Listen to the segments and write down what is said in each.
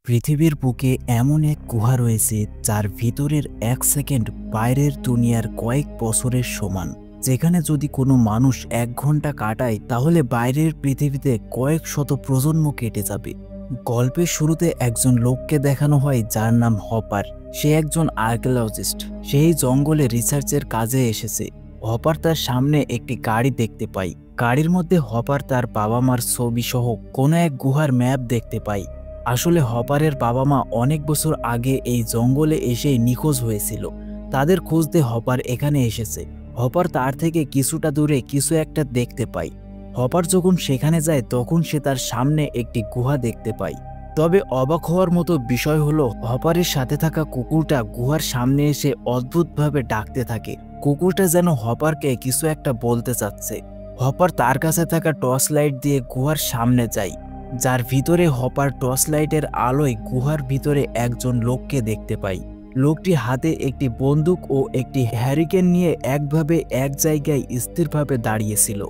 পৃথিবীর বুকে এমন এক গুহা রয়েছে যার ভিতরের এক সেকেন্ড বাইরের দুনিয়ার কয়েক বছরের সমান। যেখানে যদি কোনো মানুষ 1 ঘন্টা কাটায় তাহলে বাইরের পৃথিবীতে কয়েক শত প্রজন্ম কেটে যাবে। গল্পের শুরুতে একজন লোককে দেখানো হয় যার নাম হপার। সে একজন আর্কিওলজিস্ট। সেই জঙ্গলে রিসার্চের কাজে এসেছে। হপার তার সামনে একটি গাড়ি দেখতে পায়। গাড়ির মধ্যে হপার তার বাবা মার ছবি সহ কোনো এক গুহার ম্যাপ দেখতে পায়। আসলে হপারের বাবা মা অনেক বছর আগে এই জঙ্গলে এসেই নিখোঁজ হয়েছিল। তাদের খুঁজতে হপার এখানে এসেছে। হপার তার থেকে কিছুটা দূরে কিছু একটা দেখতে পায়। হপার যখন সেখানে যায় তখন সে তার সামনে একটি গুহা দেখতে পায়। তবে অবাক হওয়ার মতো বিষয় হলো হপারের সাথে থাকা কুকুরটা গুহার সামনে এসে অদ্ভুতভাবে ডাকতে থাকে। কুকুরটা যেন হপারকে কিছু একটা বলতে চাচ্ছে। হপার তার কাছে থাকা টর্চ লাইট দিয়ে গুহার সামনে যায়, যার ভিতরে হপার টর্চ লাইটের আলোয় গুহার ভিতরে একজন লোককে দেখতে পায়। লোকটি হাতে একটি বন্দুক ও একটি হ্যারিকেন নিয়ে একভাবে এক জায়গায় স্থিরভাবে দাঁড়িয়েছিল।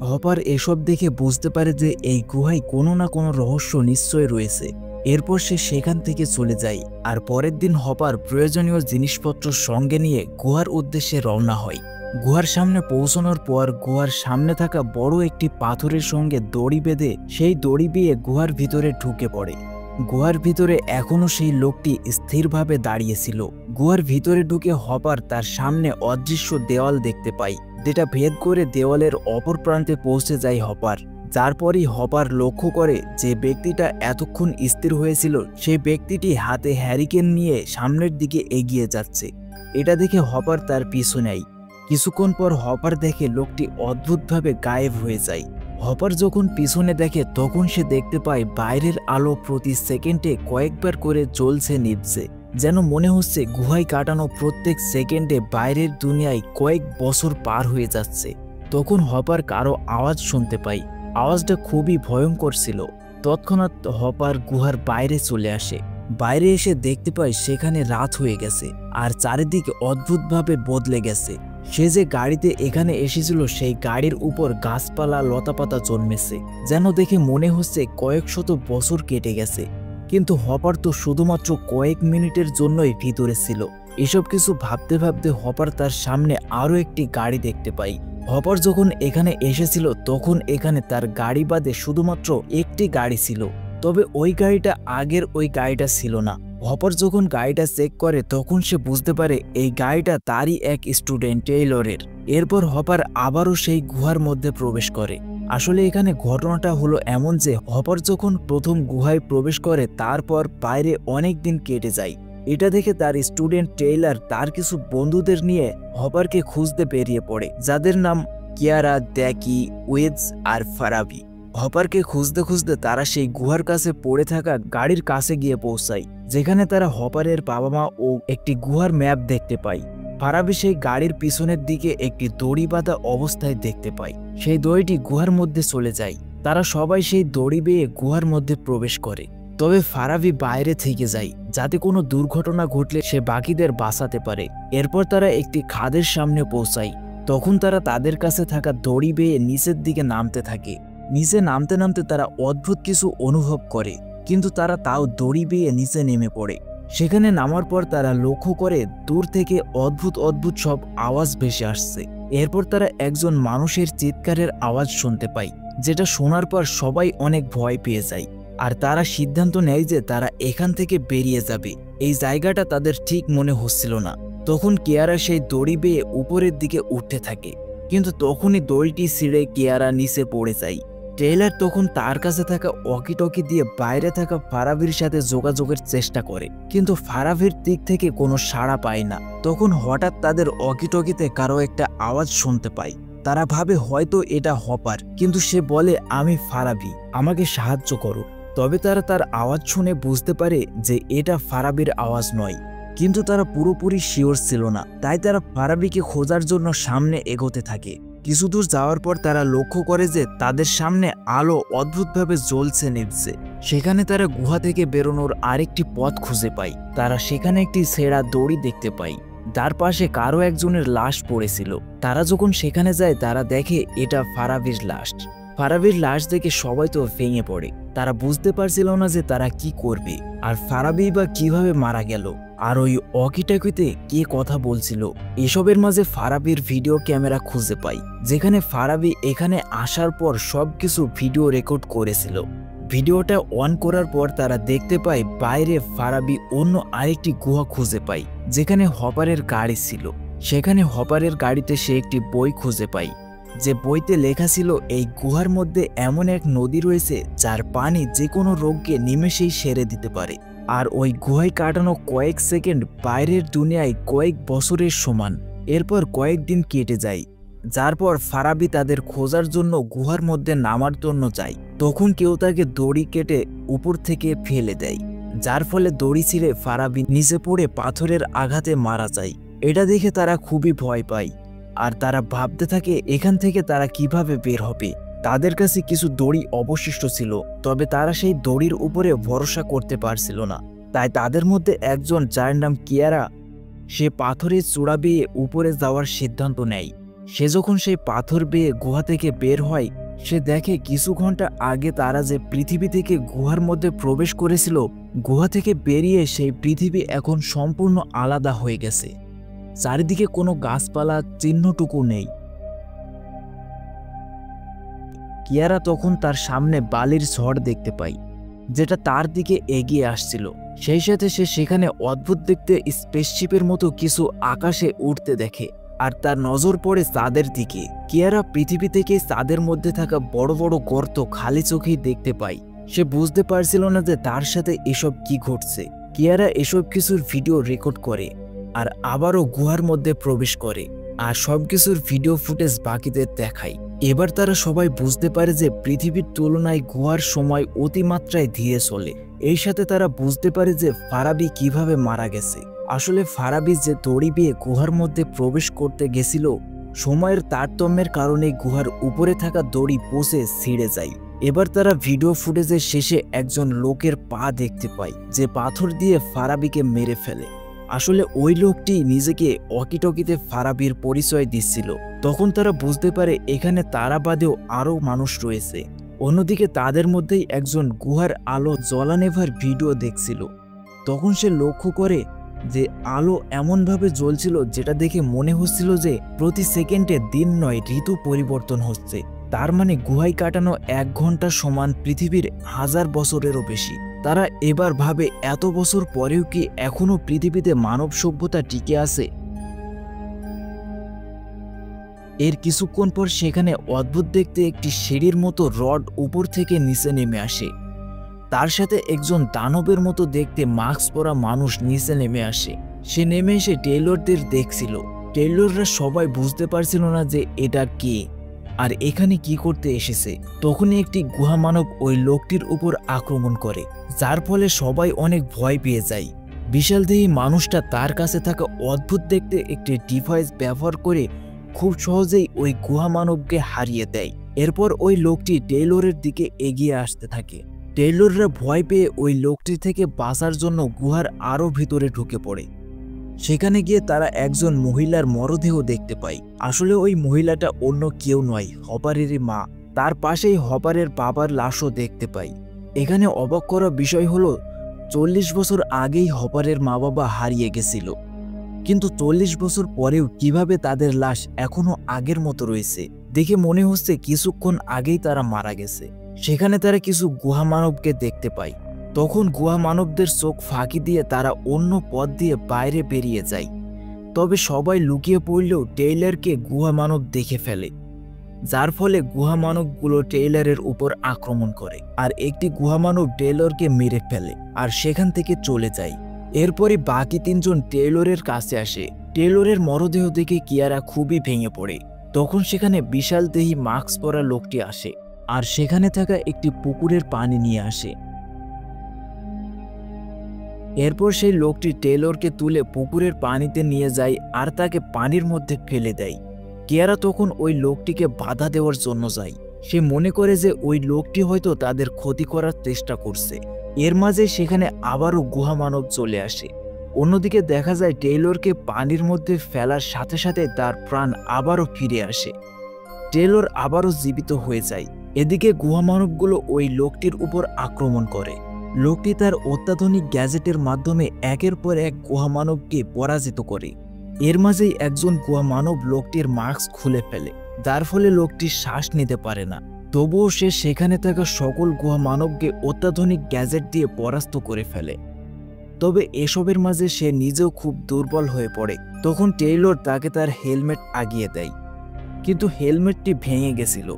হপার এসব দেখে বুঝতে পারে যে এই গুহায় কোনো না কোনো রহস্য নিশ্চয় রয়েছে। এরপর সে সেখান থেকে চলে যায়, আর পরের দিন হপার প্রয়োজনীয় জিনিসপত্র সঙ্গে নিয়ে গুহার উদ্দেশ্যে রওনা হয়। গুহার সামনে পৌঁছানোর পর গুহার সামনে থাকা বড় একটি পাথরের সঙ্গে দড়ি বেঁধে সেই দড়ি বেয়ে গুহার ভিতরে ঢুকে পড়ে। গুহার ভিতরে এখনও সেই লোকটি স্থিরভাবে দাঁড়িয়েছিল। গুহার ভিতরে ঢুকে হপার তার সামনে অদৃশ্য দেওয়াল দেখতে পায়, যেটা ভেদ করে দেওয়ালের অপর প্রান্তে পৌঁছে যায় হপার। যারপরই হপার লক্ষ্য করে যে ব্যক্তিটা এতক্ষণ স্থির হয়েছিল সেই ব্যক্তিটি হাতে হ্যারিকেন নিয়ে সামনের দিকে এগিয়ে যাচ্ছে। এটা দেখে হপার তার পিছু নেয়। কিছুক্ষণ পর হপার দেখে লোকটি অদ্ভুতভাবে গায়েব হয়ে যায়। হপার যখন পিছনে দেখে তখন সে দেখতে পায় বাইরের আলো প্রতি সেকেন্ডে কয়েকবার করে জ্বলছে নিভছে, যেন মনে হচ্ছে গুহায় কাটানো প্রত্যেক সেকেন্ডে বাইরের দুনিয়ায় কয়েক বছর পার হয়ে যাচ্ছে। তখন হপার কারো আওয়াজ শুনতে পায়। আওয়াজটা খুবই ভয়ঙ্কর ছিল। তৎক্ষণাৎ হপার গুহার বাইরে চলে আসে। বাইরে এসে দেখতে পায় সেখানে রাত হয়ে গেছে আর চারিদিকে অদ্ভুতভাবে বদলে গেছে। সে যে গাড়িতে এখানে এসেছিল সেই গাড়ির উপর গাছপালা লতাপাতা জন্মেছে, যেন দেখে মনে হচ্ছে কয়েক শত বছর কেটে গেছে। কিন্তু হপার তো শুধুমাত্র কয়েক মিনিটের জন্যই ভিতরে ছিল। এসব কিছু ভাবতে ভাবতে হপার তার সামনে আরও একটি গাড়ি দেখতে পায়। হপার যখন এখানে এসেছিল তখন এখানে তার গাড়ি বাদে শুধুমাত্র একটি গাড়ি ছিল, তবে ওই গাড়িটা আগের ওই গাড়িটা ছিল না। হপার যখন গাড়িটা চেক করে তখন সে বুঝতে পারে এই গাড়িটা তারই এক স্টুডেন্ট টেইলরের। এরপর হপার আবারও সেই গুহার মধ্যে প্রবেশ করে। আসলে এখানে ঘটনাটা হলো এমন যে হপার যখন প্রথম গুহায় প্রবেশ করে তারপর বাইরে অনেক দিন কেটে যায়। এটা দেখে তার স্টুডেন্ট টেইলর তার কিছু বন্ধুদের নিয়ে হপারকে খুঁজতে বেরিয়ে পড়ে, যাদের নাম কিয়ারা, দ্যাকি, ওয়েজ আর ফারাবি। হপারকে খুঁজতে খুঁজতে তারা সেই গুহার কাছে পড়ে থাকা গাড়ির কাছে গিয়ে পৌঁছায়, যেখানে তারা হপারের বাবা মা ও একটি গুহার ম্যাপ দেখতে পায়। ফারাবি সেই গাড়ির পিছনের দিকে একটি দড়ি বাঁধা অবস্থায় দেখতে পায়। সেই দড়িটি গুহার মধ্যে চলে যায়। তারা সবাই সেই দড়ি বেয়ে গুহার মধ্যে প্রবেশ করে, তবে ফারাবি বাইরে থেকে যায় যাতে কোনো দুর্ঘটনা ঘটলে সে বাকিদের বাঁচাতে পারে। এরপর তারা একটি খাদের সামনে পৌঁছায়। তখন তারা তাদের কাছে থাকা দড়ি বেয়ে নিচের দিকে নামতে থাকে। নিচে নামতে নামতে তারা অদ্ভুত কিছু অনুভব করে, কিন্তু তারা তাও দড়ি বেয়ে নিচে নেমে পড়ে। সেখানে নামার পর তারা লক্ষ্য করে দূর থেকে অদ্ভুত অদ্ভুত সব আওয়াজ ভেসে আসছে। এরপর তারা একজন মানুষের চিৎকারের আওয়াজ শুনতে পায়, যেটা শোনার পর সবাই অনেক ভয় পেয়ে যায়। আর তারা সিদ্ধান্ত নেয় যে তারা এখান থেকে বেরিয়ে যাবে। এই জায়গাটা তাদের ঠিক মনে হচ্ছিল না। তখন কিয়ারা সেই দড়ি বেয়ে উপরের দিকে উঠতে থাকে, কিন্তু তখনই দড়িটি ছিঁড়ে কিয়ারা নিচে পড়ে যায়। টেইলর তখন তার কাছে থাকা ওয়াকিটকি দিয়ে বাইরে থাকা ফারাবির সাথে যোগাযোগের চেষ্টা করে, কিন্তু ফারাবির দিক থেকে কোনো সাড়া পায় না। তখন হঠাৎ তাদের ওয়াকিটকিতে কারো একটা আওয়াজ শুনতে পায়। তারা ভাবে হয়তো এটা হপার, কিন্তু সে বলে, আমি ফারাবি, আমাকে সাহায্য করো। তবে তারা তার আওয়াজ শুনে বুঝতে পারে যে এটা ফারাবির আওয়াজ নয়, কিন্তু তারা পুরোপুরি শিওর ছিল না। তাই তারা ফারাবিকে খোঁজার জন্য সামনে এগোতে থাকে। কিছু দূর যাওয়ার পর তারা লক্ষ্য করে যে তাদের সামনে আলো অদ্ভুতভাবে জ্বলছে নিভছে। সেখানে তারা গুহা থেকে বেরোনোর আরেকটি পথ খুঁজে পায়। তারা সেখানে একটি ছেঁড়া দড়ি দেখতে পায়, তার পাশে কারো একজনের লাশ পড়েছিল। তারা যখন সেখানে যায় তারা দেখে এটা ফারাবির লাশ। ফারাবির লাশ দেখে সবাই তো ভেঙে পড়ে। তারা বুঝতে পারছিল না যে তারা কি করবে, আর ফারাবি বা কিভাবে মারা গেল, আর ওই ওয়াকিটকিতে কে কথা বলছিল। এসবের মাঝে ফারাবির ভিডিও ক্যামেরা খুঁজে পাই, যেখানে ফারাবি এখানে আসার পর সবকিছু ভিডিও রেকর্ড করেছিল। ভিডিওটা অন করার পর তারা দেখতে পায় বাইরে ফারাবি অন্য আরেকটি গুহা খুঁজে পায়, যেখানে হপারের গাড়ি ছিল। সেখানে হপারের গাড়িতে সে একটি বই খুঁজে পায়, যে বইতে লেখা ছিল এই গুহার মধ্যে এমন এক নদী রয়েছে যার পানি যে কোনো রোগকে নিমেষেই সেরে দিতে পারে, আর ওই গুহায় কাটানো কয়েক সেকেন্ড বাইরের দুনিয়ায় কয়েক বছরের সমান। এরপর কয়েকদিন কেটে যায়, যার পর ফারাবি তাদের খোঁজার জন্য গুহার মধ্যে নামার জন্য যায়। তখন কেউ তাকে দড়ি কেটে উপর থেকে ফেলে দেয়, যার ফলে দড়ি ছিঁড়ে ফারাবি নিচে পড়ে পাথরের আঘাতে মারা যায়। এটা দেখে তারা খুবই ভয় পায়, আর তারা ভাবতে থাকে এখান থেকে তারা কিভাবে বের হবে। তাদের কাছে কিছু দড়ি অবশিষ্ট ছিল, তবে তারা সেই দড়ির উপরে ভরসা করতে পারছিল না। তাই তাদের মধ্যে একজন, যার নাম কিয়ারা, সে পাথরের চূড়া বেয়ে উপরে যাওয়ার সিদ্ধান্ত নেয়। সে যখন সেই পাথর বেয়ে গুহা থেকে বের হয়, সে দেখে কিছু ঘন্টা আগে তারা যে পৃথিবী থেকে গুহার মধ্যে প্রবেশ করেছিল, গুহা থেকে বেরিয়ে সেই পৃথিবী এখন সম্পূর্ণ আলাদা হয়ে গেছে। চারিদিকে কোনো গাছপালা চিহ্নটুকু নেই। কিয়ারা তখন তার সামনে বালির ঝড় দেখতে পায়, যেটা তার দিকে এগিয়ে আসছিল। সেই সাথে সে সেখানে অদ্ভুত দেখতে স্পেসশিপের মতো কিছু আকাশে উঠতে দেখে, আর তার নজর পড়ে চাঁদের দিকে। কিয়ারা পৃথিবী থেকে চাঁদের মধ্যে থাকা বড় বড় গর্ত খালি চোখেই দেখতে পায়। সে বুঝতে পারছিল না যে তার সাথে এসব কি ঘটছে। কিয়ারা এসব কিছুর ভিডিও রেকর্ড করে, আর আবারও গুহার মধ্যে প্রবেশ করে, আর সবকিছুর ভিডিও ফুটেজ বাকিদের দেখায়। এবার তারা সবাই বুঝতে পারে যে পৃথিবীর তুলনায় গুহার সময় অতিমাত্রায় ধীরে চলে। এই সাথে তারা বুঝতে পারে যে ফারাবি কিভাবে মারা গেছে। আসলে ফারাবি যে দড়ি বেয়ে গুহার মধ্যে প্রবেশ করতে গেছিল, সময়ের তারতম্যের কারণে গুহার উপরে থাকা দড়ি পচে ছিঁড়ে যায়। এবার তারা ভিডিও ফুটেজের শেষে একজন লোকের পা দেখতে পায়, যে পাথর দিয়ে ফারাবিকে মেরে ফেলে। আসলে ওই লোকটি নিজেকে ওয়াকিটকিতে ফারাবির পরিচয় দিচ্ছিল। তখন তারা বুঝতে পারে এখানে তারা বাদেও আরও মানুষ রয়েছে। অন্যদিকে তাদের মধ্যেই একজন গুহার আলো জ্বলা নেভার ভিডিও দেখছিল। তখন সে লক্ষ্য করে যে আলো এমনভাবে জ্বলছিল যেটা দেখে মনে হচ্ছিল যে প্রতি সেকেন্ডে দিন নয়, ঋতু পরিবর্তন হচ্ছে। তার মানে গুহায় কাটানো 1 ঘন্টা সমান পৃথিবীর 1000 বছরেরও বেশি। তারা এবার ভাবে এত বছর পরেও কি এখনো পৃথিবীতে মানব সভ্যতা টিকে আছে। এর কিছুক্ষণ পর সেখানে অদ্ভুত দেখতে একটি সিঁড়ির মতো রড উপর থেকে নিচে নেমে আসে। তার সাথে একজন দানবের মতো দেখতে মাস্ক পরা মানুষ নিচে নেমে আসে। সে নেমে এসে টেইলরদের দেখছিল। টেইলররা সবাই বুঝতে পারছিল না যে এটা কে, আর এখানে কি করতে এসেছে। তখনই একটি গুহা মানব ওই লোকটির উপর আক্রমণ করে, যার ফলে সবাই অনেক ভয় পেয়ে যায়। বিশালদেহী মানুষটা তার কাছে থাকা অদ্ভুত দেখতে একটি ডিভাইস ব্যবহার করে খুব সহজেই ওই গুহা মানবকে হারিয়ে দেয়। এরপর ওই লোকটি টেইলরের দিকে এগিয়ে আসতে থাকে। টেইলররা ভয় পেয়ে ওই লোকটি থেকে বাঁচার জন্য গুহার আরও ভিতরে ঢুকে পড়ে। সেখানে গিয়ে তারা একজন মহিলার মরদেহ দেখতে পায়। আসলে ওই মহিলাটা অন্য কেউ নয়, হপারেরই মা। তার পাশেই হপারের বাবার লাশও দেখতে পাই। এখানে অবাক করা বিষয় হলো 40 বছর আগেই হপারের মা বাবা হারিয়ে গেছিল, কিন্তু 40 বছর পরেও কিভাবে তাদের লাশ এখনো আগের মতো রয়েছে। দেখে মনে হচ্ছে কিছুক্ষণ আগেই তারা মারা গেছে। সেখানে তারা কিছু গুহা মানবকে দেখতে পায়। তখন গুহা মানবদের চোখ ফাঁকি দিয়ে তারা অন্য পথ দিয়ে বাইরে বেরিয়ে যায়। তবে সবাই লুকিয়ে পড়লেও টেইলরকে গুহা মানব দেখে ফেলে, যার ফলে গুহা মানবগুলো টেইলরের উপর আক্রমণ করে, আর একটি গুহা মানব টেইলরকে মেরে ফেলে আর সেখান থেকে চলে যায়। এরপরই বাকি 3 জন টেইলরের কাছে আসে। টেইলরের মরদেহ দেখে কিয়ারা খুবই ভেঙে পড়ে। তখন সেখানে বিশাল দেহী মাস্ক পরা লোকটি আসে, আর সেখানে থাকা একটি পুকুরের পানি নিয়ে আসে। এরপর সেই লোকটি টেইলরকে তুলে পুকুরের পানিতে নিয়ে যায় আর তাকে পানির মধ্যে ফেলে দেয়। কিয়ারা তখন ওই লোকটিকে বাধা দেওয়ার জন্য যায়। সে মনে করে যে ওই লোকটি হয়তো তাদের ক্ষতি করার চেষ্টা করছে। এর মাঝে সেখানে আবারও গুহা মানব চলে আসে। অন্যদিকে দেখা যায় টেইলরকে পানির মধ্যে ফেলার সাথে সাথে তার প্রাণ আবারও ফিরে আসে। টেইলর আবারও জীবিত হয়ে যায়। এদিকে গুহামানবগুলো ওই লোকটির উপর আক্রমণ করে। লোকটি তার অত্যাধুনিক গ্যাজেটের মাধ্যমে একের পর এক গুহামানবকে পরাজিত করে। এর মাঝেই একজন গুহামানব লোকটির মাস্ক খুলে ফেলে, যার ফলে লোকটি শ্বাস নিতে পারে না। তবুও সে সেখানে থাকা সকল গুহামানবকে অত্যাধুনিক গ্যাজেট দিয়ে পরাস্ত করে ফেলে। তবে এসবের মাঝে সে নিজেও খুব দুর্বল হয়ে পড়ে। তখন টেইলর তাকে তার হেলমেট আগিয়ে দেয়, কিন্তু হেলমেটটি ভেঙে গেছিল।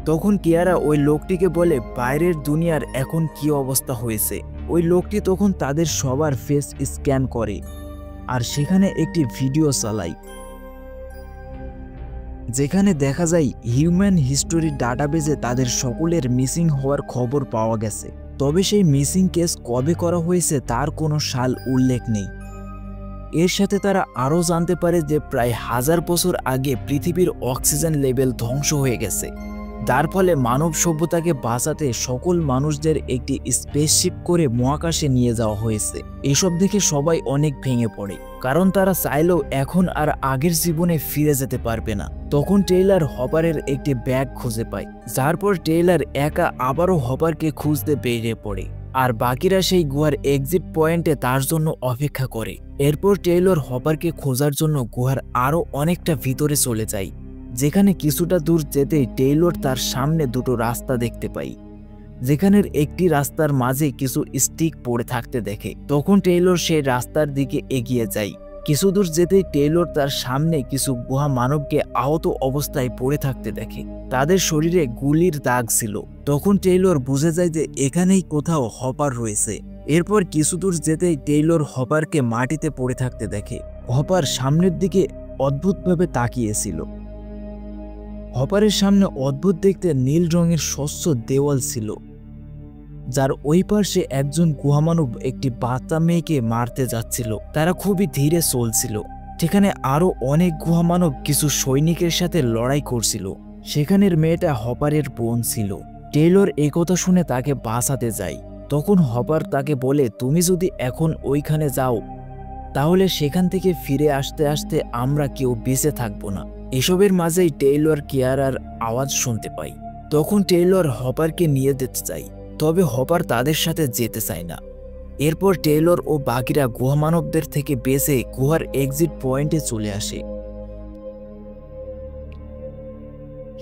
তখন কিয়ারা ওই লোকটিকে বলে বাইরের দুনিয়ার এখন কি অবস্থা হয়েছে। ওই লোকটি তখন তাদের সবার ফেস স্ক্যান করে আর সেখানে একটি ভিডিও চালায়, যেখানে দেখা যায় হিউম্যান হিস্টোরি ডাটাবেজে তাদের সকলের মিসিং হওয়ার খবর পাওয়া গেছে। তবে সেই মিসিং কেস কবে করা হয়েছে তার কোনো সাল উল্লেখ নেই। এর সাথে তারা আরও জানতে পারে যে প্রায় 1000 বছর আগে পৃথিবীর অক্সিজেন লেভেল ধ্বংস হয়ে গেছে, যার ফলে মানব সভ্যতাকে বাঁচাতে সকল মানুষদের একটি স্পেসশিপ করে মহাকাশে নিয়ে যাওয়া হয়েছে। এসব দেখে সবাই অনেক ভেঙে পড়ে, কারণ তারা চাইলেও এখন আর আগের জীবনে ফিরে যেতে পারবে না। তখন টেইলর হপারের একটি ব্যাগ খুঁজে পায়, যার পর টেইলর একা আবারও হপারকে খুঁজতে বেরিয়ে পড়ে, আর বাকিরা সেই গুহার এক্সিট পয়েন্টে তার জন্য অপেক্ষা করে। এরপর টেইলর হপারকে খোঁজার জন্য গুহার আরও অনেকটা ভিতরে চলে যায়, যেখানে কিছুটা দূর যেতেই টেইলর তার সামনে দুটো রাস্তা দেখতে পায়, যেখানের একটি রাস্তার মাঝে কিছু স্টিক পড়ে থাকতে দেখে। তখন টেইলর সেই রাস্তার দিকে এগিয়ে যায়। কিছু দূর যেতেই টেইলর তার সামনে কিছু গুহা মানবকে আহত অবস্থায় পড়ে থাকতে দেখে। তাদের শরীরে গুলির দাগ ছিল। তখন টেইলর বুঝে যায় যে এখানেই কোথাও হপার রয়েছে। এরপর কিছু দূর যেতেই টেইলর হপারকে মাটিতে পড়ে থাকতে দেখে। হপার সামনের দিকে অদ্ভুতভাবে তাকিয়েছিল। হপারের সামনে অদ্ভুত দেখতে নীল রঙের স্বচ্ছ দেওয়াল ছিল, যার ওই পাশে একজন গুহামানব একটি বাচ্চা মেয়েকে মারতে যাচ্ছিল। তারা খুবই ধীরে চলছিল। সেখানে আরও অনেক গুহামানব কিছু সৈনিকের সাথে লড়াই করছিল। সেখানের মেয়েটা হপারের বোন ছিল। টেইলর এই কথা শুনে তাকে বাঁচাতে যায়। তখন হপার তাকে বলে, তুমি যদি এখন ওইখানে যাও তাহলে সেখান থেকে ফিরে আসতে আসতে আমরা কেউ বেঁচে থাকবো না। এসবের মাঝেই টেইলর কিয়ারার আওয়াজ শুনতে পাই। তখন টেইলর হপারকে নিয়ে যেতে চায়, তবে হপার তাদের সাথে যেতে চায় না। এরপর টেইলর ও বাকিরা গুহামানবদের থেকে বেঁচে গুহার এক্সিট পয়েন্টে চলে আসে।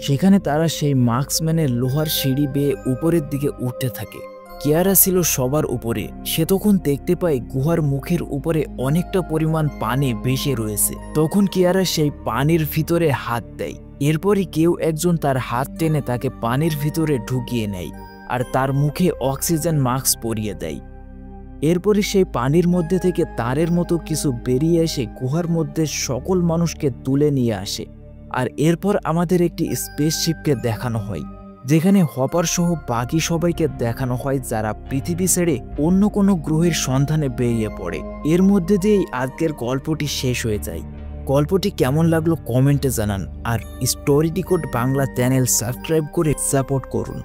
সেখানে তারা সেই মার্কসম্যানের লোহার সিঁড়ি বেয়ে উপরের দিকে উঠতে থাকে। কিয়ারা ছিল সবার উপরে। সে তখন দেখতে পায় গুহার মুখের উপরে অনেকটা পরিমাণ পানি ভেসে রয়েছে। তখন কিয়ারা সেই পানির ভিতরে হাত দেয়। এরপরই কেউ একজন তার হাত টেনে তাকে পানির ভিতরে ঢুকিয়ে নেয় আর তার মুখে অক্সিজেন মাস্ক পরিয়ে দেয়। এরপরই সেই পানির মধ্যে থেকে তারের মতো কিছু বেরিয়ে এসে গুহার মধ্যে সকল মানুষকে তুলে নিয়ে আসে। আর এরপর আমাদের একটি স্পেসশিপকে দেখানো হয়, যেখানে হপার সহ বাকি সবাইকে দেখানো হয় যারা পৃথিবী ছেড়ে অন্য কোনো গ্রহের সন্ধানে বেরিয়ে পড়ে। এর মধ্যে দিয়েই আজকের গল্পটি শেষ হয়ে যায়। গল্পটি কেমন লাগলো কমেন্টে জানান, আর story decode Bangla channel subscribe করে সাপোর্ট করুন।